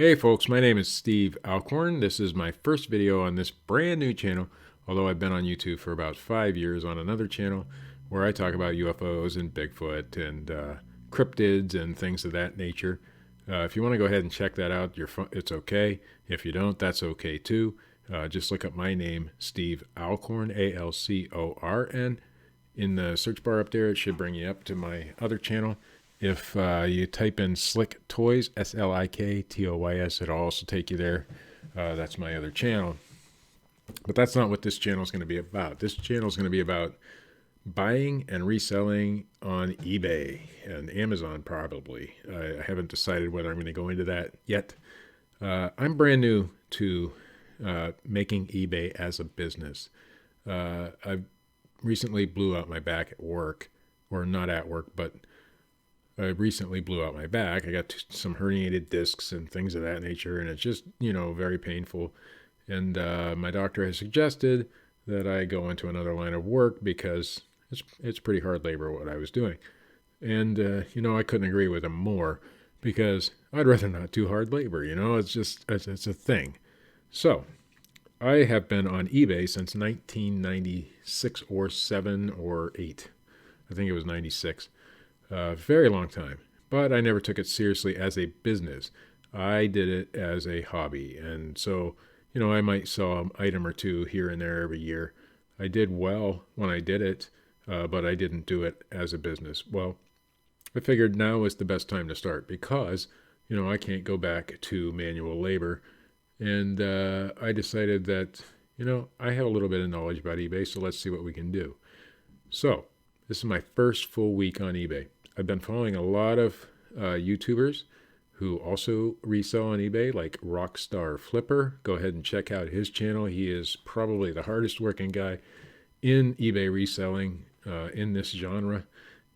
Hey folks, my name is Steve Alcorn. This is my first video on this brand new channel, although I've been on YouTube for about 5 years on another channel where I talk about UFOs and Bigfoot and cryptids and things of that nature. If you want to go ahead and check that out, it's okay. If you don't, that's okay too. Just look up my name, Steve Alcorn, Alcorn. In the search bar up there, it should bring you up to my other channel. If you type in Slick Toys, Sliktoys, it'll also take you there. That's my other channel. But that's not what this channel is going to be about. This channel is going to be about buying and reselling on eBay and Amazon probably. I haven't decided whether I'm going to go into that yet. I'm brand new to making eBay as a business. I recently blew out my back at work, or not at work, but I recently blew out my back. I got some herniated discs and things of that nature, and it's just, very painful. And my doctor has suggested that I go into another line of work because it's pretty hard labor what I was doing. And, I couldn't agree with him more because I'd rather not do hard labor, it's a thing. So I have been on eBay since 1996 or 7 or 8. I think it was 96. Very long time, but I never took it seriously as a business. I did it as a hobby, and so, I might sell an item or two here and there every year. I did well when I did it, but I didn't do it as a business. Well, I figured now is the best time to start because, I can't go back to manual labor, and I decided that, I have a little bit of knowledge about eBay, so let's see what we can do. So, this is my first full week on eBay. I've been following a lot of YouTubers who also resell on eBay, like Rockstar Flipper. Go ahead and check out his channel. He is probably the hardest working guy in eBay reselling in this genre.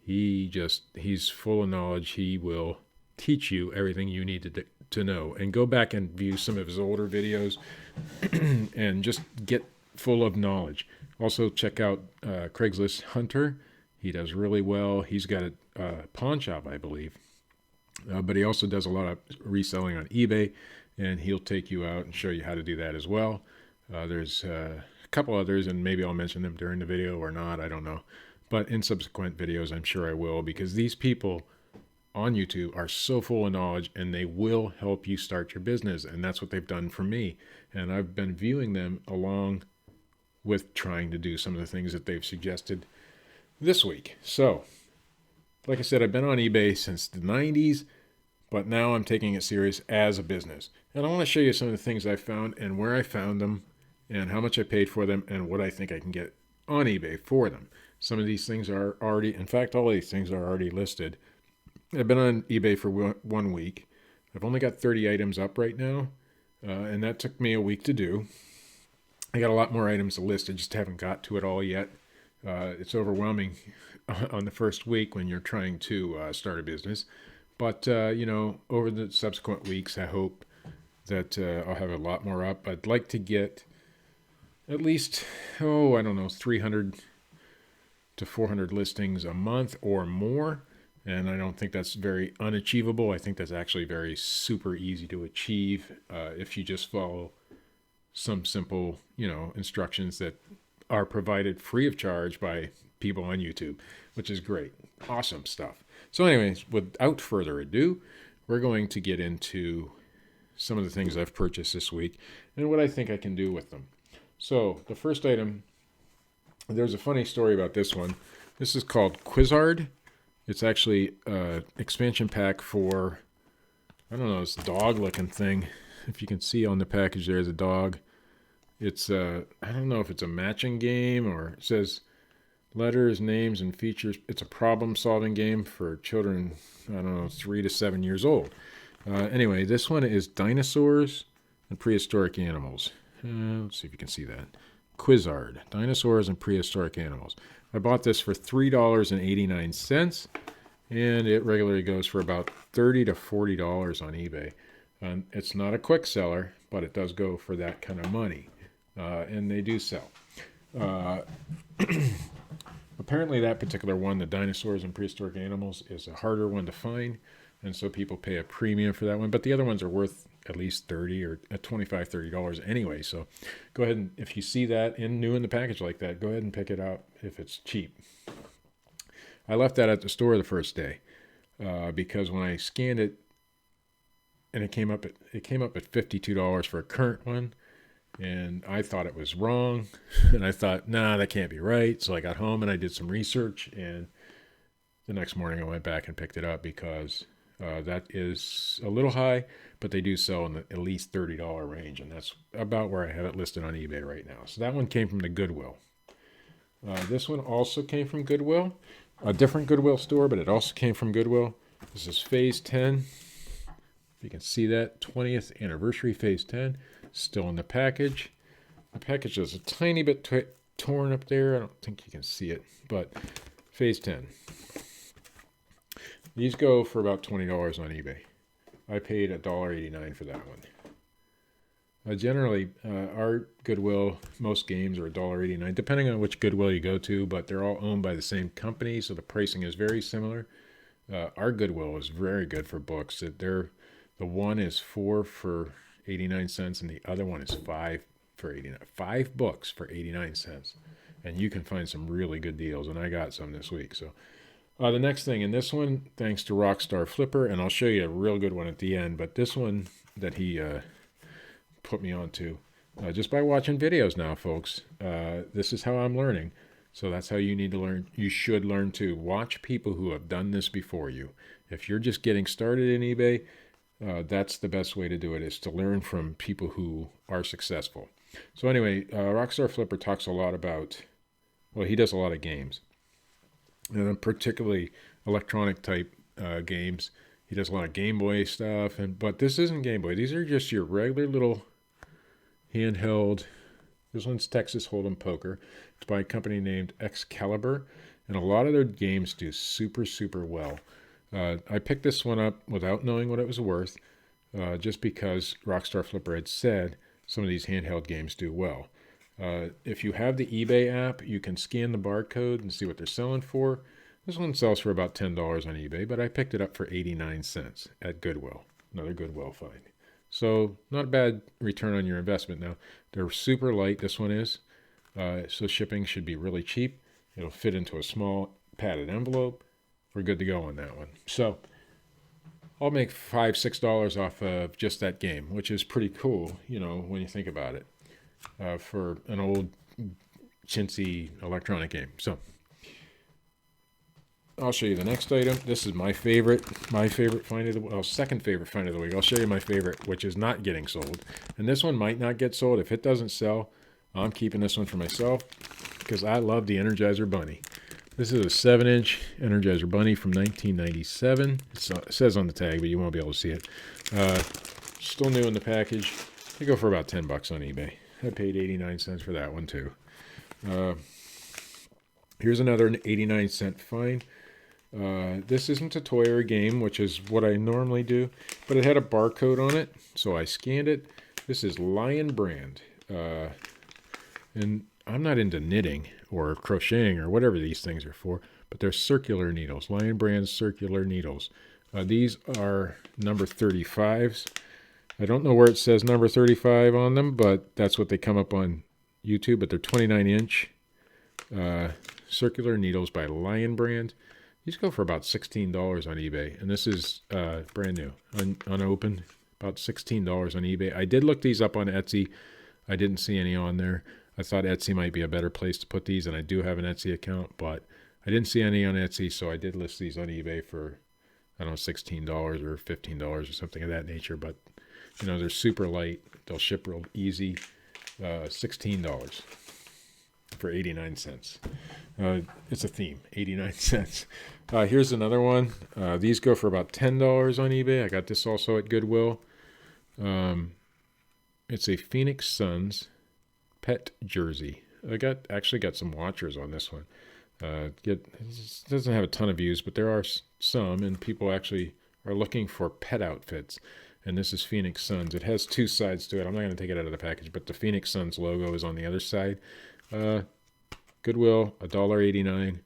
He's full of knowledge. He will teach you everything you need to know. And go back and view some of his older videos and just get full of knowledge. Also check out Craigslist Hunter. He does really well. He's got a pawn shop, I believe. But he also does a lot of reselling on eBay, and he'll take you out and show you how to do that as well. There's a couple others, and maybe I'll mention them during the video or not. I don't know. But in subsequent videos, I'm sure I will, because these people on YouTube are so full of knowledge, and they will help you start your business. And that's what they've done for me. And I've been viewing them along with trying to do some of the things that they've suggested this week. So, like I said, I've been on eBay since the 90s, but now I'm taking it serious as a business. And I want to show you some of the things I found and where I found them and how much I paid for them and what I think I can get on eBay for them. Some of these things are already, in fact, all of these things are already listed. I've been on eBay for 1 week. I've only got 30 items up right now, and that took me a week to do. I got a lot more items to list. I just haven't got to it all yet. It's overwhelming on the first week when you're trying to start a business. But, over the subsequent weeks, I hope that I'll have a lot more up. I'd like to get at least, 300 to 400 listings a month or more. And I don't think that's very unachievable. I think that's actually very super easy to achieve if you just follow some simple, instructions that are provided free of charge by people on YouTube, which is great. Awesome stuff. So anyways, without further ado, we're going to get into some of the things I've purchased this week and what I think I can do with them. So the first item, there's a funny story about this one. This is called Quizzard. It's actually an expansion pack for, this dog looking thing. If you can see on the package, there's a dog. It's I don't know if it's a matching game or it says letters, names, and features. It's a problem-solving game for children, 3 to 7 years old. Anyway, this one is Dinosaurs and Prehistoric Animals. Let's see if you can see that. Quizzard, Dinosaurs and Prehistoric Animals. I bought this for $3.89, and it regularly goes for about $30 to $40 on eBay. It's not a quick seller, but it does go for that kind of money. And they do sell. Apparently that particular one, the Dinosaurs and Prehistoric Animals, is a harder one to find, and so people pay a premium for that one. But the other ones are worth at least $30 or $25, $30 anyway. So go ahead and if you see that new in the package like that, go ahead and pick it up if it's cheap. I left that at the store the first day because when I scanned it, and it came up at $52 for a current one, and I thought it was wrong, and I thought, nah, that can't be right. So I got home and I did some research, and the next morning I went back and picked it up because that is a little high, but they do sell in the at least $30 range, and that's about where I have it listed on eBay right now. So that one came from the Goodwill. This one also came from Goodwill, a different Goodwill store, but it also came from Goodwill. This is Phase 10. You can see that 20th anniversary Phase 10 still in the package. The package is a tiny bit torn up there. I don't think you can see it, but Phase 10. These go for about $20 on eBay. I paid $1.89 for that one. Generally, our Goodwill, most games are $1.89, depending on which Goodwill you go to, but they're all owned by the same company, so the pricing is very similar. Our Goodwill is very good for books. The one is 4 for 89 cents, and the other one is 5 for 89. 5 books for 89 cents, and you can find some really good deals, and I got some this week. So the next thing, and this one, thanks to Rockstar Flipper, and I'll show you a real good one at the end, but this one that he put me onto just by watching videos now, folks. This is how I'm learning. So that's how you need to learn. You should learn to watch people who have done this before you. If you're just getting started in eBay, that's the best way to do it, is to learn from people who are successful. So anyway, Rockstar Flipper talks a lot about, well, he does a lot of games, and particularly electronic type games. He does a lot of Game Boy stuff, but this isn't Game Boy. These are just your regular little handheld. This one's Texas Hold'em Poker. It's by a company named Excalibur, and a lot of their games do super, super well. I picked this one up without knowing what it was worth, just because Rockstar Flipper had said some of these handheld games do well. If you have the eBay app, you can scan the barcode and see what they're selling for. This one sells for about $10 on eBay, but I picked it up for 89 cents at Goodwill. Another Goodwill find. So not a bad return on your investment. Now, they're super light, this one is, so shipping should be really cheap. It'll fit into a small padded envelope. We're good to go on that one. So I'll make $5, $6 off of just that game, which is pretty cool, you know, when you think about it, for an old chintzy electronic game. So I'll show you the next item. This is my favorite find of the week. Second favorite find of the week. I'll show you my favorite, which is not getting sold. And this one might not get sold. If it doesn't sell, I'm keeping this one for myself because I love the Energizer Bunny. This is a 7-inch Energizer Bunny from 1997. It says on the tag, but you won't be able to see it. Still new in the package. They go for about $10 on eBay. I paid 89 cents for that one too. Here's another 89-cent find. This isn't a toy or a game, which is what I normally do, but it had a barcode on it, so I scanned it. This is Lion brand. And I'm not into knitting or crocheting or whatever these things are for, but they're circular needles, Lion brand circular needles. These are number 35s. I don't know where it says number 35 on them, but that's what they come up on YouTube, but they're 29-inch circular needles by Lion brand. These go for about $16 on eBay, and this is brand new, unopened, about $16 on eBay. I did look these up on Etsy. I didn't see any on there. I thought Etsy might be a better place to put these, and I do have an Etsy account, but I didn't see any on Etsy, so I did list these on eBay for, I don't know, $16 or $15 or something of that nature, but, you know, they're super light. They'll ship real easy. $16 for 89 cents. It's a theme, 89 cents. Here's another one. These go for about $10 on eBay. I got this also at Goodwill. It's a Phoenix Suns pet jersey. I actually got some watchers on this one. It doesn't have a ton of views, but there are some, and people actually are looking for pet outfits. And this is Phoenix Suns. It has two sides to it. I'm not going to take it out of the package, but the Phoenix Suns logo is on the other side. Goodwill, $1.89.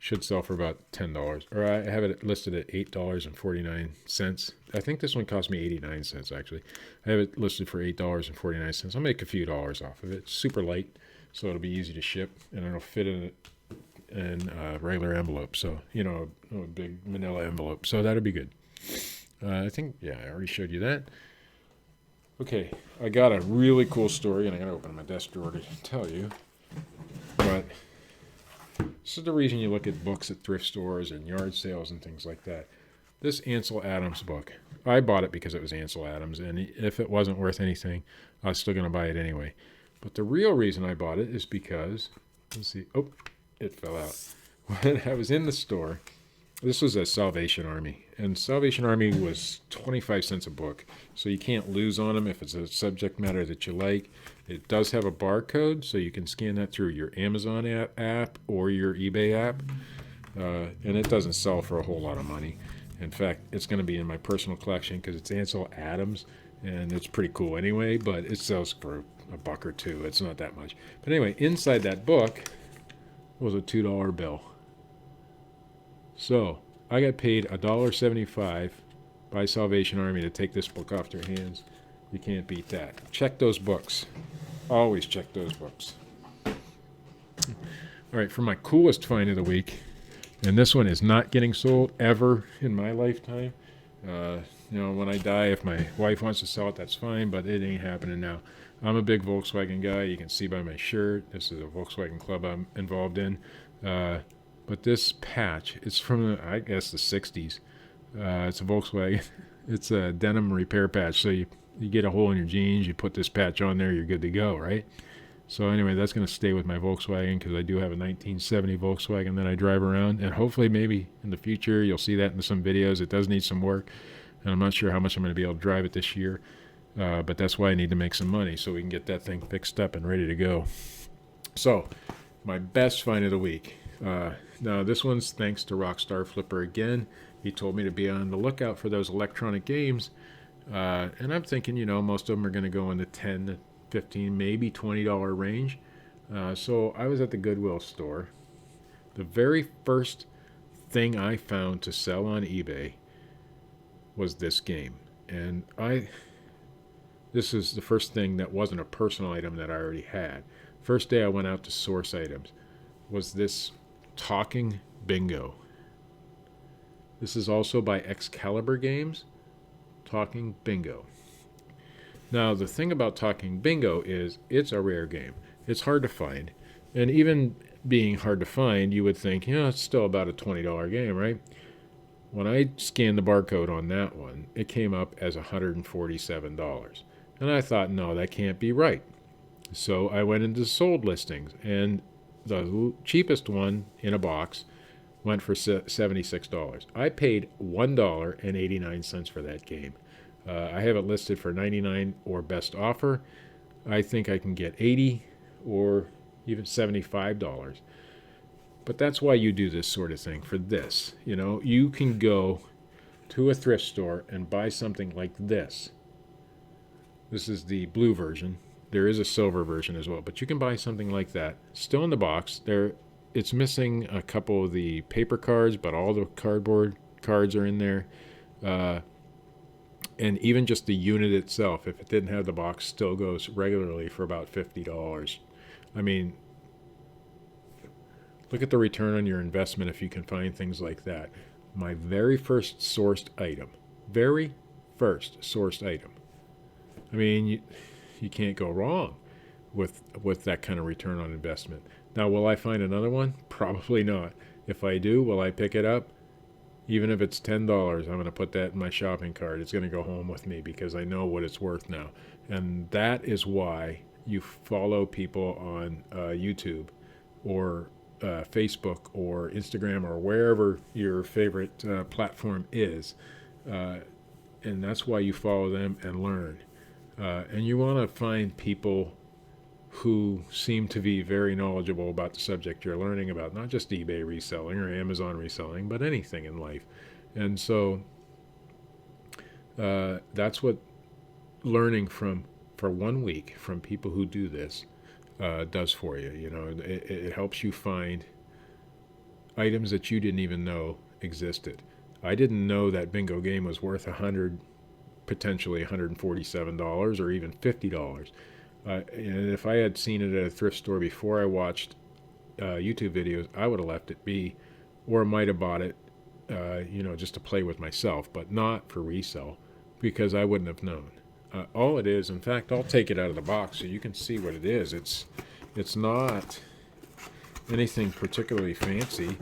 Should sell for about $10, or I have it listed at $8.49. I think this one cost me 89 cents actually. I have it listed for $8.49. I'll make a few dollars off of it. It's super light, so it'll be easy to ship, and it'll fit in a regular envelope. So a big manila envelope. So that'll be good. I think I already showed you that. Okay, I got a really cool story, and I gotta open my desk drawer to tell you, but. This is the reason you look at books at thrift stores and yard sales and things like that. This Ansel Adams book, I bought it because it was Ansel Adams, and if it wasn't worth anything, I was still going to buy it anyway. But the real reason I bought it is because, let's see, oh, it fell out. When I was in the store, this was a Salvation Army, and Salvation Army was 25 cents a book, so you can't lose on them if it's a subject matter that you like. It does have a barcode, so you can scan that through your Amazon app or your eBay app, and it doesn't sell for a whole lot of money. In fact, it's going to be in my personal collection because it's Ansel Adams, and it's pretty cool anyway, but it sells for a buck or two. It's not that much. But anyway, inside that book was a $2 bill. So I got paid $1.75 by Salvation Army to take this book off their hands. You can't beat that. Check those books. Always check those books. All right, for my coolest find of the week, and this one is not getting sold ever in my lifetime. When I die, if my wife wants to sell it, that's fine, but it ain't happening now. I'm a big Volkswagen guy. You can see by my shirt. This is a Volkswagen club I'm involved in. But this patch, it's from, I guess, the 60s. It's a Volkswagen. It's a denim repair patch, so you get a hole in your jeans, you put this patch on there, you're good to go, right? So anyway, that's going to stay with my Volkswagen because I do have a 1970 Volkswagen that I drive around, and hopefully maybe in the future you'll see that in some videos. It does need some work, and I'm not sure how much I'm going to be able to drive it this year, but that's why I need to make some money so we can get that thing fixed up and ready to go. So my best find of the week. Now this one's thanks to Rockstar Flipper again. He told me to be on the lookout for those electronic games. And I'm thinking, most of them are going to go in the $10, $15, maybe $20 range. So I was at the Goodwill store. The very first thing I found to sell on eBay was this game. And this is the first thing that wasn't a personal item that I already had. First day I went out to source items was this talking bingo. This is also by Excalibur Games. Talking Bingo. Now, the thing about Talking Bingo is it's a rare game. It's hard to find. And even being hard to find, you would think, it's still about a $20 game, right? When I scanned the barcode on that one, it came up as $147. And I thought, no, that can't be right. So I went into sold listings, and the cheapest one in a box went for $76. I paid $1.89 for that game. I have it listed for $99 or best offer. I think I can get $80 or even $75. But that's why you do this sort of thing for this. You can go to a thrift store and buy something like this. This is the blue version. There is a silver version as well, but you can buy something like that. Still in the box. It's missing a couple of the paper cards, but all the cardboard cards are in there. And even just the unit itself, if it didn't have the box, still goes regularly for about $50. I mean, look at the return on your investment if you can find things like that. My very first sourced item. I mean, you can't go wrong with that kind of return on investment. Now, will I find another one? Probably not. If I do, will I pick it up? Even if it's $10, I'm going to put that in my shopping cart. It's going to go home with me because I know what it's worth now. And that is why you follow people on YouTube or Facebook or Instagram or wherever your favorite platform is. And that's why you follow them and learn. And you want to find people who seem to be very knowledgeable about the subject you're learning about, not just eBay reselling or Amazon reselling, but anything in life. And so that's what learning for 1 week from people who do this does for you. It helps you find items that you didn't even know existed. I didn't know that bingo game was worth potentially $147 or even $50. And if I had seen it at a thrift store before I watched YouTube videos, I would have left it be, or might have bought it, just to play with myself, but not for resale, because I wouldn't have known. All it is, in fact, I'll take it out of the box so you can see what it is. It's not anything particularly fancy.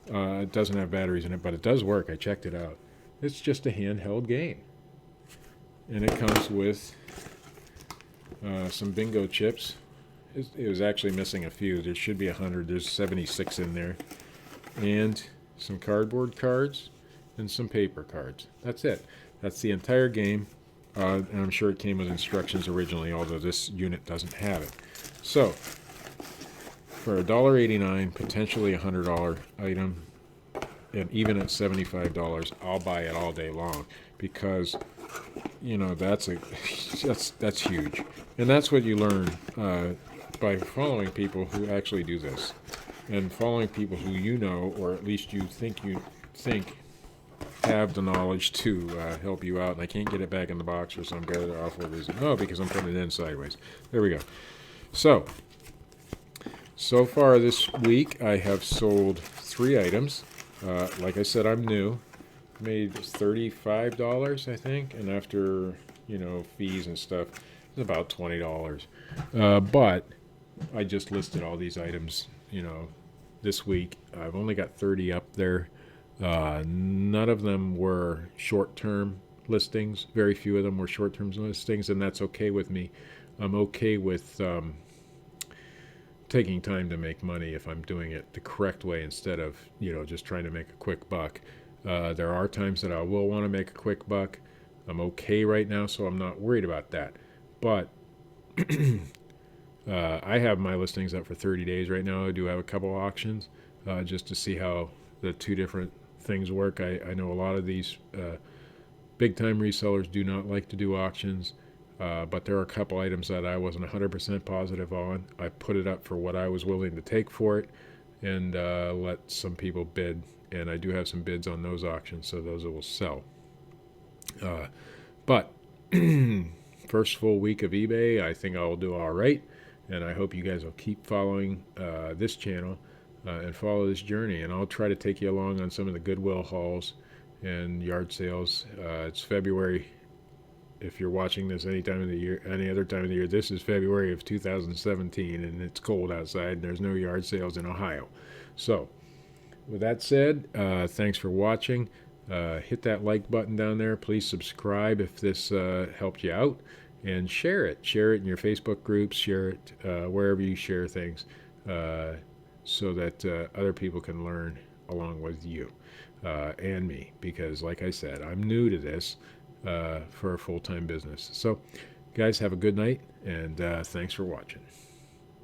It doesn't have batteries in it, but it does work. I checked it out. It's just a handheld game. And it comes with some bingo chips. It was actually missing a few. There should be 100. There's 76 in there. And some cardboard cards and some paper cards. That's it. That's the entire game. And I'm sure it came with instructions originally, although this unit doesn't have it. So, for $1.89, potentially a $100 item, and even at $75, I'll buy it all day long, because that's huge, and that's what you learn by following people who actually do this, and following people who or at least you think have the knowledge to help you out. And I can't get it back in the box for some god awful reason. Oh, because I'm putting it in sideways. There we go. So far this week, I have sold 3 items. Like I said, I'm new. Made $35, I think, and after fees and stuff, it's about $20. But I just listed all these items, this week. I've only got 30 up there. None of them were short-term listings. Very few of them were short-term listings, and that's okay with me. I'm okay with taking time to make money if I'm doing it the correct way instead of just trying to make a quick buck. There are times that I will want to make a quick buck. I'm okay right now, so I'm not worried about that. But I have my listings up for 30 days right now. I do have a couple auctions just to see how the two different things work. I know a lot of these big-time resellers do not like to do auctions, but there are a couple items that I wasn't 100% positive on. I put it up for what I was willing to take for it, and let some people bid. And I do have some bids on those auctions, so those will sell. But first full week of eBay, I think I'll do all right. And I hope you guys will keep following this channel and follow this journey. And I'll try to take you along on some of the Goodwill hauls and yard sales. It's February. If you're watching this any time of the year, any other time of the year, this is February of 2017, and it's cold outside, and there's no yard sales in Ohio. So, with that said, thanks for watching. Hit that like button down there. Please subscribe if this helped you out, and share it. Share it in your Facebook groups. Share it wherever you share things, so that other people can learn along with you and me. Because, like I said, I'm new to this for a full-time business. So, guys, have a good night, and thanks for watching.